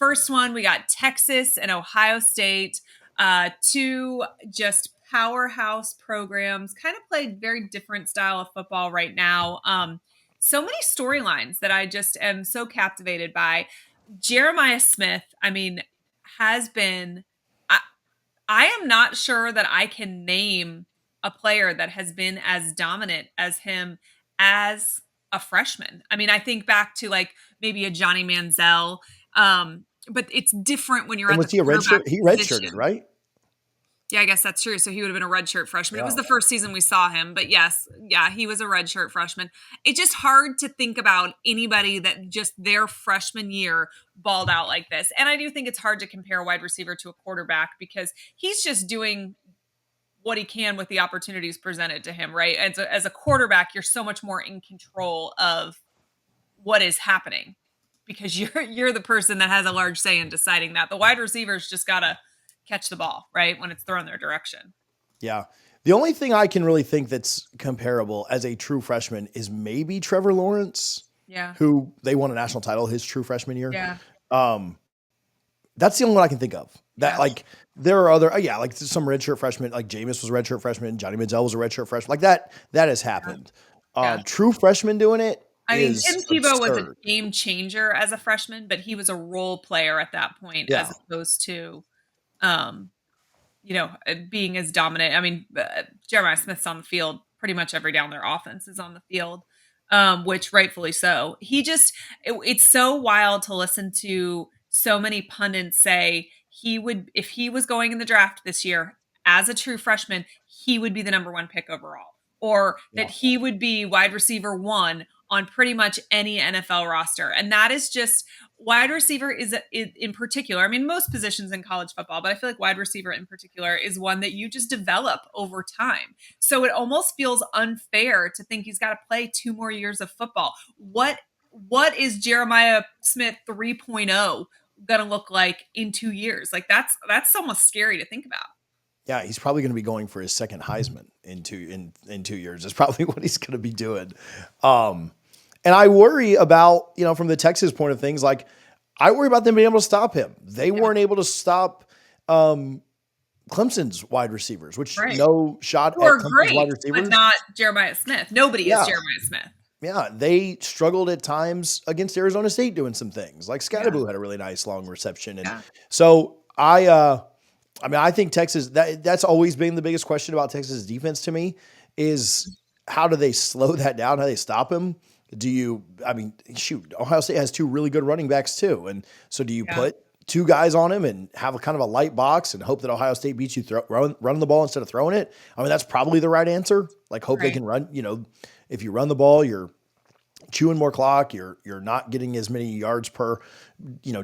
first one, we got Texas and Ohio State, two just powerhouse programs, kind of play very different style of football right now. So many storylines that I just am so captivated by. Jeremiah Smith, I mean, has been, I am not sure that I can name a player that has been as dominant as him as a freshman. I mean, I think back to like maybe a Johnny Manziel, but it's different when you're And at the was he a quarterback redshirt? He redshirted, position. right? Yeah, I guess that's true. So he would have been a redshirt freshman. It was Yeah. the first season we saw him, but yes, yeah, he was a redshirt freshman. It's just hard to think about anybody that just their freshman year balled out like this. And I do think it's hard to compare a wide receiver to a quarterback because he's just doing what he can with the opportunities presented to him, right? As a quarterback, you're so much more in control of what is happening because you're the person that has a large say in deciding that. The wide receivers just gotta catch the ball, right, when it's thrown their direction. Yeah. The only thing I can really think that's comparable as a true freshman is maybe Trevor Lawrence, Yeah. who they won a national title his true freshman year. Yeah. That's the only one I can think of. That Yeah. like there are other, like some redshirt freshmen, like Jameis was a redshirt freshman, Johnny Manziel was a redshirt freshman, like that has happened. Yeah. True freshmen doing it. I mean, is Tim Tebow was a absurd. game changer as a freshman, but he was a role player at that point Yeah. as opposed to, being as dominant. I mean, Jeremiah Smith's on the field pretty much every down their offense is on the field, which rightfully so. It's so wild to listen to so many pundits say if he was going in the draft this year as a true freshman, he would be the number one pick overall, or that he would be wide receiver one on pretty much any NFL roster. And that is just wide receiver is in particular. I mean, most positions in college football, but I feel like wide receiver in particular is one that you just develop over time. So it almost feels unfair to think he's got to play 2 more years of football. What is Jeremiah Smith 3.0 going to look like in 2 years? Like that's almost scary to think about. Yeah, he's probably going to be going for his second Heisman in 2 years. That's probably what he's going to be doing. And I worry about, from the Texas point of things, like I worry about them being able to stop him. They weren't able to stop Clemson's wide receivers, which no shot at Clemson's wide receivers. But not Jeremiah Smith. Nobody is Jeremiah Smith. Yeah, they struggled at times against Arizona State doing some things. Like Scatterboo had a really nice long reception. And so I think Texas, that's always been the biggest question about Texas defense to me is how do they slow that down? How do they stop him? Ohio State has 2 really good running backs too. And so do you put 2 guys on him and have a kind of a light box and hope that Ohio State beats you running the ball instead of throwing it? I mean, that's probably the right answer. Like hope they can run, if you run the ball, you're chewing more clock, you're not getting as many yards per,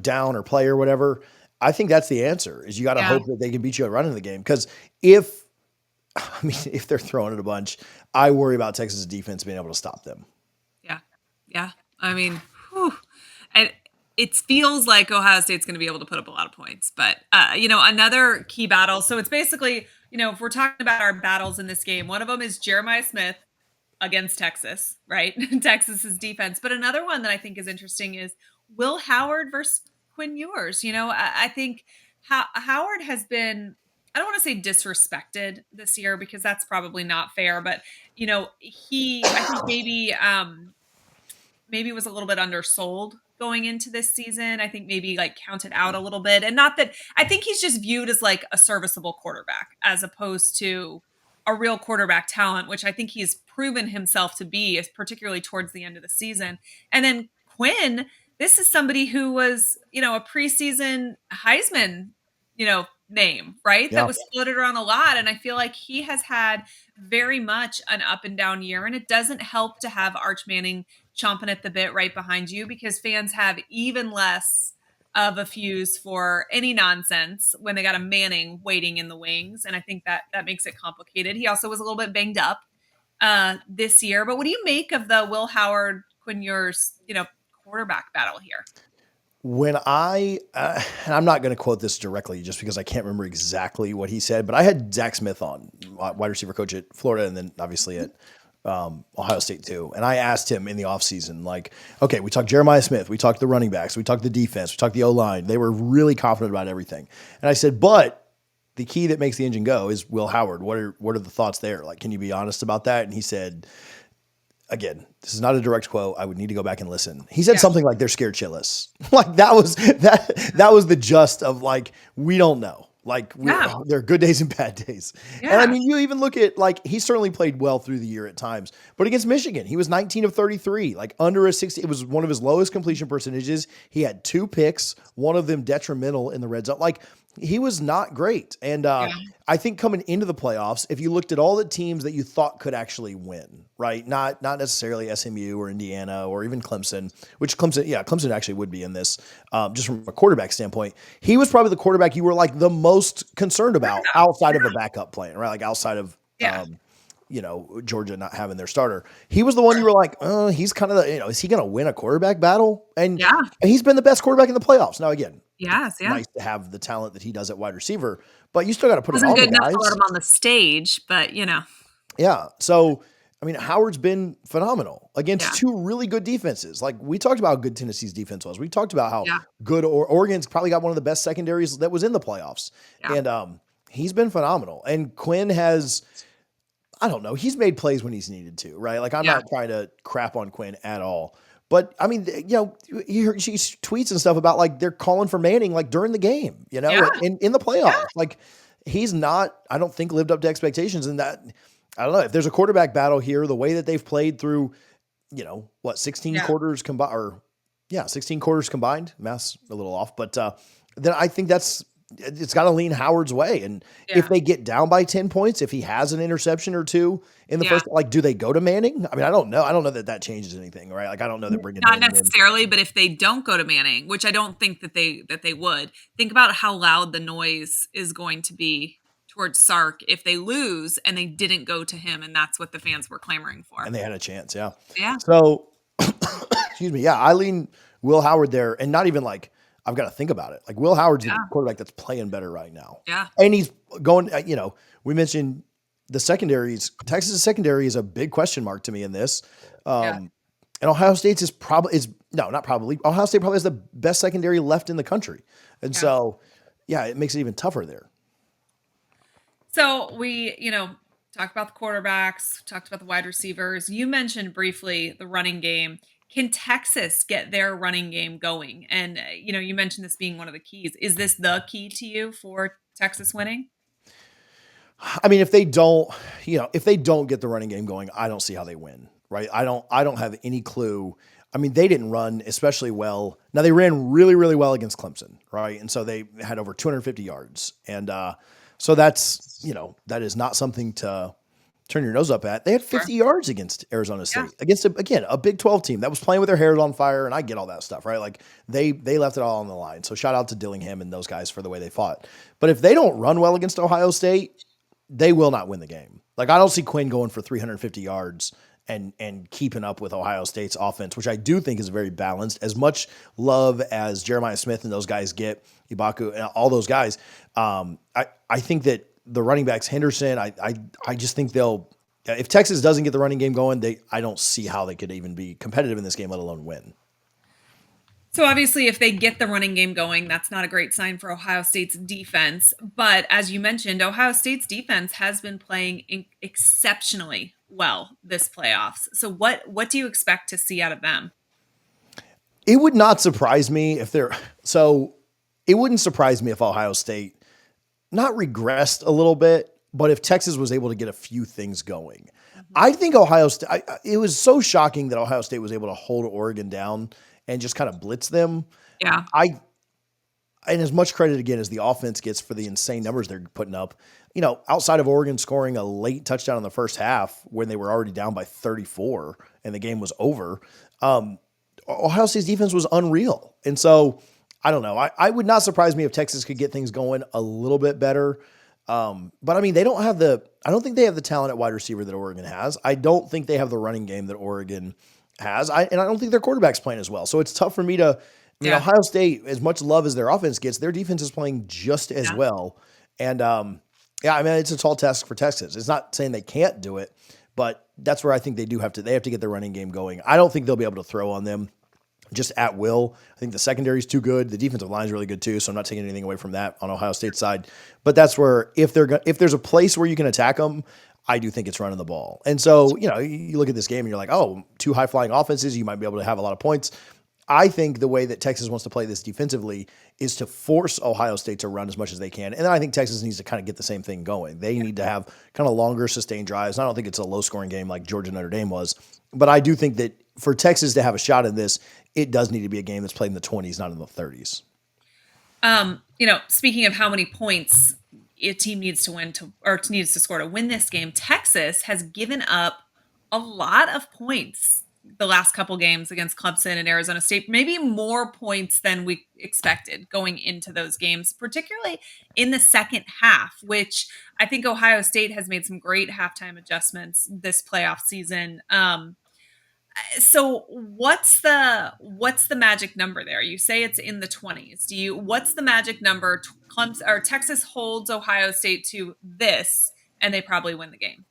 down or play or whatever. I think that's the answer is you got to hope that they can beat you at running the game. Because if they're throwing it a bunch, I worry about Texas defense being able to stop them. Yeah. I mean, and it feels like Ohio State's going to be able to put up a lot of points, but another key battle. So it's basically, if we're talking about our battles in this game, one of them is Jeremiah Smith against Texas, right? Texas's defense. But another one that I think is interesting is Will Howard versus Quinn Ewers. I think Howard has been, I don't want to say disrespected this year because that's probably not fair, but I think maybe was a little bit undersold going into this season. I think maybe like counted out a little bit. And not that I think he's just viewed as like a serviceable quarterback as opposed to a real quarterback talent, which I think he's proven himself to be, particularly towards the end of the season. And then Quinn, this is somebody who was, a preseason Heisman, name, right? Yeah. That was floated around a lot. And I feel like he has had very much an up and down year. And it doesn't help to have Arch Manning chomping at the bit right behind you because fans have even less of a fuse for any nonsense when they got a Manning waiting in the wings. And I think that makes it complicated. He also was a little bit banged up this year. But what do you make of the Will Howard, Quinn Ewers, quarterback battle here? When and I'm not going to quote this directly just because I can't remember exactly what he said, but I had Zach Smith on, wide receiver coach at Florida and then obviously at Ohio State too. And I asked him in the offseason, like, okay, we talked Jeremiah Smith, we talked the running backs, we talked the defense, we talked the O-line. They were really confident about everything. And I said, but the key that makes the engine go is Will Howard. What are the thoughts there? Like, can you be honest about that? And he said, again, this is not a direct quote. I would need to go back and listen. He said something like they're scared shitless. Like that was the gist of like, we don't know. Like there are good days and bad days. Yeah. And I mean, you even look at like, he certainly played well through the year at times, but against Michigan, he was 19 of 33, like under a 60. It was one of his lowest completion percentages. He had 2 picks, one of them detrimental in the red zone. Like he was not great. And I think coming into the playoffs, if you looked at all the teams that you thought could actually win, right? Not necessarily SMU or Indiana or even Clemson, which Clemson actually would be in this, just from a quarterback standpoint. He was probably the quarterback you were like the most concerned about outside of a backup playing, right? Like outside of, Georgia not having their starter. He was the one you were like, he's kind of the, is he going to win a quarterback battle? And he's been the best quarterback in the playoffs. Now, again, it's nice to have the talent that he does at wide receiver, but you still got to put it on the guys. Wasn't good enough to let him on the stage, but Yeah. So, I mean, Howard's been phenomenal against 2 really good defenses. Like we talked about how good Tennessee's defense was. We talked about how good Oregon's probably got one of the best secondaries that was in the playoffs. And he's been phenomenal. And Quinn has, I don't know, he's made plays when he's needed to, right? Like I'm not trying to crap on Quinn at all. But I mean, she tweets and stuff about like they're calling for Manning like during the game, in the playoffs. Like he's not, I don't think, lived up to expectations. And that, I don't know, if there's a quarterback battle here, the way that they've played through, 16 quarters combined, 16 quarters combined. Math's a little off, but then I think it's got to lean Howard's way. And if they get down by 10 points, if he has an interception or 2 in the first, like, do they go to Manning? I mean, I don't know. I don't know that changes anything, right? Like, I don't know that bringing not Manning necessarily, but if they don't go to Manning, which I don't think that they would, think about how loud the noise is going to be towards Sark if they lose and they didn't go to him, and that's what the fans were clamoring for. And they had a chance, Yeah. So, excuse me, I lean Will Howard there, and not even like, I've got to think about it. Like Will Howard's the quarterback that's playing better right now. Yeah. And he's going, we mentioned the secondaries. Texas' secondary is a big question mark to me in this. And Ohio State's Ohio State probably has the best secondary left in the country. And so, it makes it even tougher there. So we, talked about the quarterbacks, talked about the wide receivers. You mentioned briefly the running game. Can Texas get their running game going? And, you mentioned this being one of the keys. Is this the key to you for Texas winning? I mean, if they don't get the running game going, I don't see how they win, right? I don't have any clue. I mean, they didn't run especially well. Now they ran really, really well against Clemson, right? And so they had over 250 yards. And so that's, that is not something to turn your nose up at. They had 50 yards against Arizona State, against a Big 12 team that was playing with their hair on fire. And I get all that stuff, right? Like they left it all on the line. So shout out to Dillingham and those guys for the way they fought. But if they don't run well against Ohio State, they will not win the game. Like I don't see Quinn going for 350 yards and keeping up with Ohio State's offense, which I do think is very balanced. As much love as Jeremiah Smith and those guys get, Ibaka and all those guys, I think that the running backs, Henderson, I just think if Texas doesn't get the running game going, I don't see how they could even be competitive in this game, let alone win. So obviously, if they get the running game going, that's not a great sign for Ohio State's defense. But as you mentioned, Ohio State's defense has been playing exceptionally well this playoffs. So what do you expect to see out of them? It would not surprise me if it wouldn't surprise me if Ohio State not regressed a little bit, but if Texas was able to get a few things going. I think Ohio State, it was so shocking that Ohio State was able to hold Oregon down and just kind of blitz them. Yeah. And as much credit again as the offense gets for the insane numbers they're putting up, outside of Oregon scoring a late touchdown in the first half when they were already down by 34 and the game was over, Ohio State's defense was unreal. And so I don't know. I would not surprise me if Texas could get things going a little bit better. But I mean, I don't think they have the talent at wide receiver that Oregon has. I don't think they have the running game that Oregon has. And I don't think their quarterback's playing as well. So it's tough for me to, Ohio State, as much love as their offense gets, their defense is playing just as well. And, I mean, it's a tall task for Texas. It's not saying they can't do it, but that's where I think they have to get their running game going. I don't think they'll be able to throw on them just at will. I think the secondary is too good. The defensive line is really good too. So I'm not taking anything away from that on Ohio State's side. But that's where if there's a place where you can attack them, I do think it's running the ball. And so you look at this game and you're like, oh, two high flying offenses, you might be able to have a lot of points. I think the way that Texas wants to play this defensively is to force Ohio State to run as much as they can. And then I think Texas needs to kind of get the same thing going. They need to have kind of longer sustained drives. I don't think it's a low scoring game like Georgia Notre Dame was, but I do think that for Texas to have a shot in this, it does need to be a game that's played in the 20s, not in the 30s. Speaking of how many points a team needs to win needs to score to win this game, Texas has given up a lot of points the last couple games against Clemson and Arizona State, maybe more points than we expected going into those games, particularly in the second half, which I think Ohio State has made some great halftime adjustments this playoff season. So what's the magic number there? You say it's in the 20s. What's the magic number? Clemson or Texas holds Ohio State to this, and they probably win the game.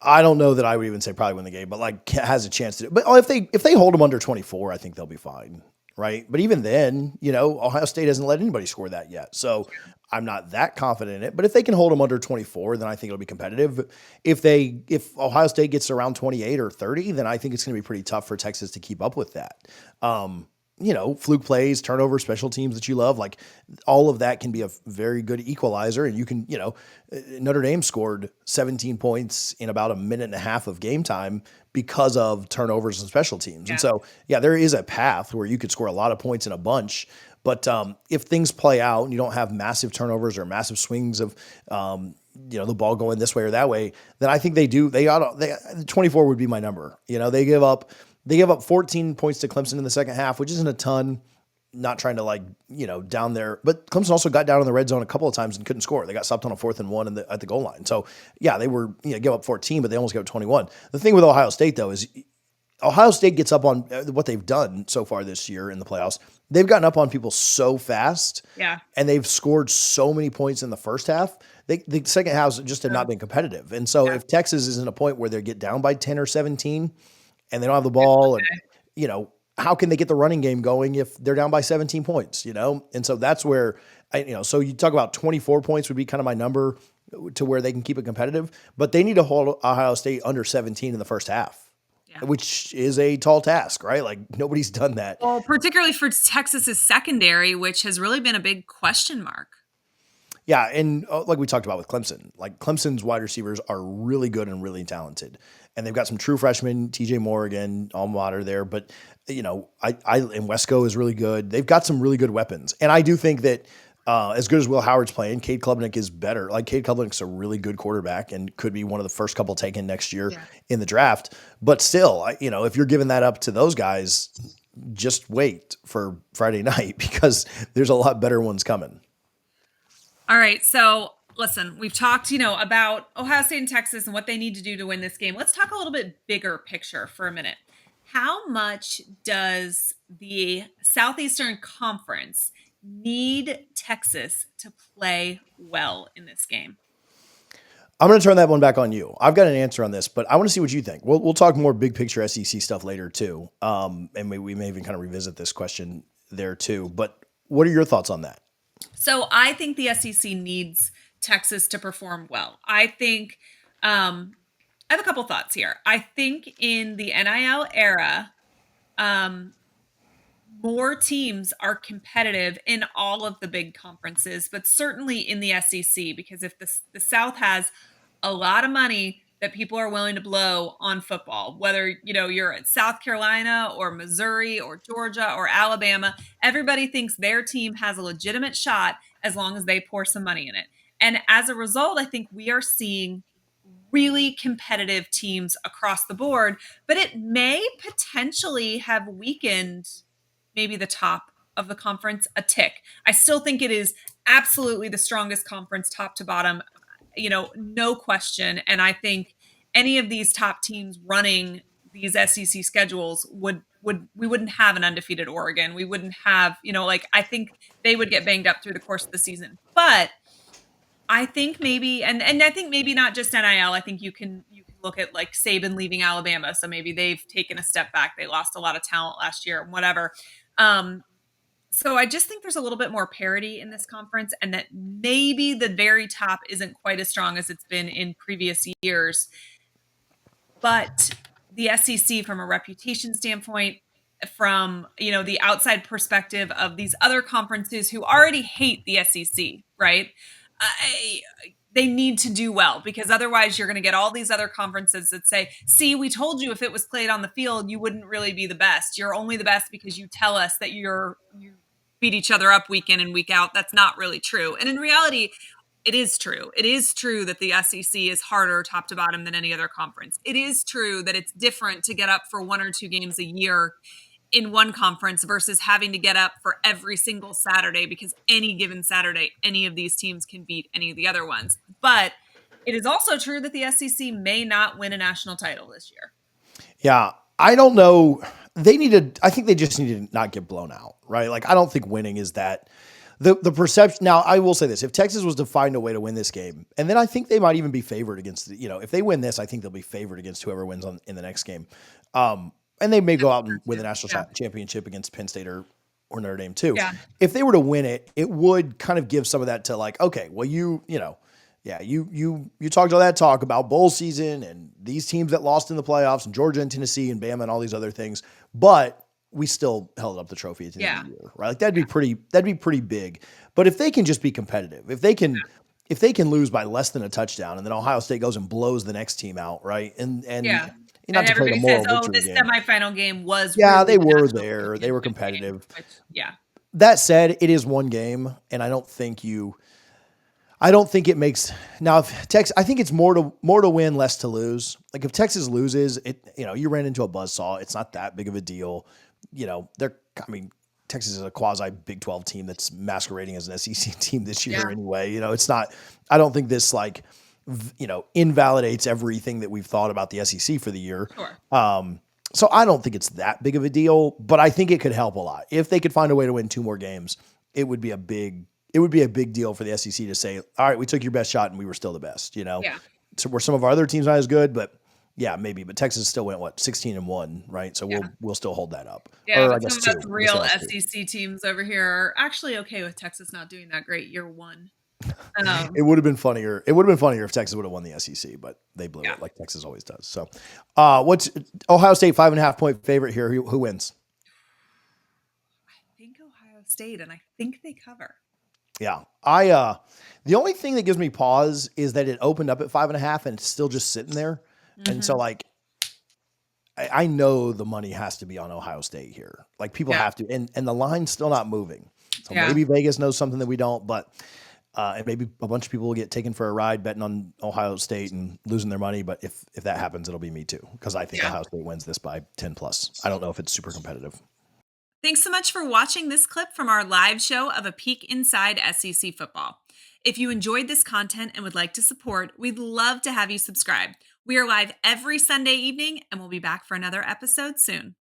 I don't know that I would even say probably win the game, but like has a chance to. But if they hold them under 24, I think they'll be fine, right? But even then, Ohio State hasn't let anybody score that yet, so I'm not that confident in it. But if they can hold them under 24, then I think it'll be competitive. If Ohio State gets around 28 or 30, then I think it's going to be pretty tough for Texas to keep up with that. Fluke plays, turnover, special teams that you love, like all of that can be a very good equalizer. And you can, Notre Dame scored 17 points in about a minute and a half of game time because of turnovers and special teams. Yeah. And so, there is a path where you could score a lot of points in a bunch. But if things play out and you don't have massive turnovers or massive swings of, the ball going this way or that way, then I think they 24 would be my number. They give up 14 points to Clemson in the second half, which isn't a ton. Not trying to down there, but Clemson also got down in the red zone a couple of times and couldn't score. They got stopped on a 4th and 1 at the goal line. So they were give up 14, but they almost gave up 21. The thing with Ohio State though is Ohio State gets up on what they've done so far this year in the playoffs. They've gotten up on people so fast, and they've scored so many points in the first half. The second half just have not been competitive, and so if Texas is in a point where they get down by 10 or 17. And they don't have the ball, and how can they get the running game going if they're down by 17 points? And so that's where so you talk about 24 points would be kind of my number to where they can keep it competitive, but they need to hold Ohio State under 17 in the first half, which is a tall task, right? Like nobody's done that. Well, particularly for Texas's secondary, which has really been a big question mark. Yeah, and like we talked about with Clemson, like Clemson's wide receivers are really good and really talented. And they've got some true freshmen, TJ Morgan, alma mater there. But, and Wesco is really good. They've got some really good weapons. And I do think that as good as Will Howard's playing, Cade Klubnik is better. Like Cade Klubnik's a really good quarterback and could be one of the first couple taken next year in the draft. But still, if you're giving that up to those guys, just wait for Friday night because there's a lot better ones coming. All right. So listen, we've talked, about Ohio State and Texas and what they need to do to win this game. Let's talk a little bit bigger picture for a minute. How much does the Southeastern Conference need Texas to play well in this game? I'm going to turn that one back on you. I've got an answer on this, but I want to see what you think. We'll talk more big picture SEC stuff later too. And we may even kind of revisit this question there too. But what are your thoughts on that? So I think the SEC needs Texas to perform well. I think I have a couple thoughts here. I think in the NIL era, more teams are competitive in all of the big conferences, but certainly in the SEC, because if the South has a lot of money that people are willing to blow on football, whether you're at South Carolina or Missouri or Georgia or Alabama, everybody thinks their team has a legitimate shot as long as they pour some money in it. And as a result, I think we are seeing really competitive teams across the board, but it may potentially have weakened maybe the top of the conference a tick. I still think it is absolutely the strongest conference top to bottom, no question. And I think any of these top teams running these SEC schedules we wouldn't have an undefeated Oregon. We wouldn't have, I think they would get banged up through the course of the season. But I think maybe, and I think maybe not just NIL. I think you can look at like Saban leaving Alabama. So maybe they've taken a step back. They lost a lot of talent last year, whatever. Um, so I just think there's a little bit more parity in this conference, and that maybe the very top isn't quite as strong as it's been in previous years. But the SEC, from a reputation standpoint, from the outside perspective of these other conferences who already hate the SEC, right? I, they need to do well, because otherwise you're going to get all these other conferences that say, see, we told you if it was played on the field, you wouldn't really be the best. You're only the best because you tell us that you beat each other up week in and week out. That's not really true. And in reality, it is true. It is true that the SEC is harder top to bottom than any other conference. It is true that it's different to get up for 1 or 2 games a year in one conference versus having to get up for every single Saturday, because any given Saturday, any of these teams can beat any of the other ones. But it is also true that the SEC may not win a national title this year. Yeah. I don't know. I think they just need to not get blown out, right? Like, I don't think winning is that. The perception. Now, I will say this: if Texas was to find a way to win this game, and then I think they might even be favored against, if they win this, I think they'll be favored against whoever wins in the next game. And they may go out and win the national championship against Penn State or Notre Dame too. Yeah. If they were to win it, it would kind of give some of that to, like, okay, well, you talked all that talk about bowl season and these teams that lost in the playoffs and Georgia and Tennessee and Bama and all these other things, but we still held up the trophy at the end of the year, right? Like, that'd be pretty big. But if they can just be competitive, if they can lose by less than a touchdown, and then Ohio State goes and blows the next team out, right? And not to play the everybody moral says, "Oh, victory this game. semifinal game was They really were national there, they were championship competitive." game," which, That said, it is one game, and I don't think it makes now. If Texas, I think it's more to win, less to lose. Like, if Texas loses, you ran into a buzzsaw. It's not that big of a deal. Texas is a quasi Big 12 team that's masquerading as an SEC team this year anyway. It's not. I don't think this invalidates everything that we've thought about the SEC for the year. Sure. So I don't think it's that big of a deal, but I think it could help a lot if they could find a way to win 2 more games. It would be a big deal for the SEC to say, all right, we took your best shot and we were still the best, So where some of our other teams not as good, but maybe. But Texas still went 16-1, right? So we'll still hold that up. Yeah, or but some of us real SEC teams over here are actually okay with Texas not doing that great year one. It would have been funnier. It would have been funnier if Texas would have won the SEC, but they blew it like Texas always does. So, what's Ohio State 5.5-point favorite here? Who wins? I think Ohio State, and I think they cover. Yeah, the only thing that gives me pause is that it opened up at 5.5 and it's still just sitting there. Mm-hmm. And so, like, I know the money has to be on Ohio State here. Like, people have to, and the line's still not moving. So maybe Vegas knows something that we don't, but and maybe a bunch of people will get taken for a ride betting on Ohio State and losing their money. But if that happens, it'll be me too, because I think Ohio State wins this by 10+. I don't know if it's super competitive. Thanks so much for watching this clip from our live show of a peek inside SEC football. If you enjoyed this content and would like to support, we'd love to have you subscribe. We are live every Sunday evening, and we'll be back for another episode soon.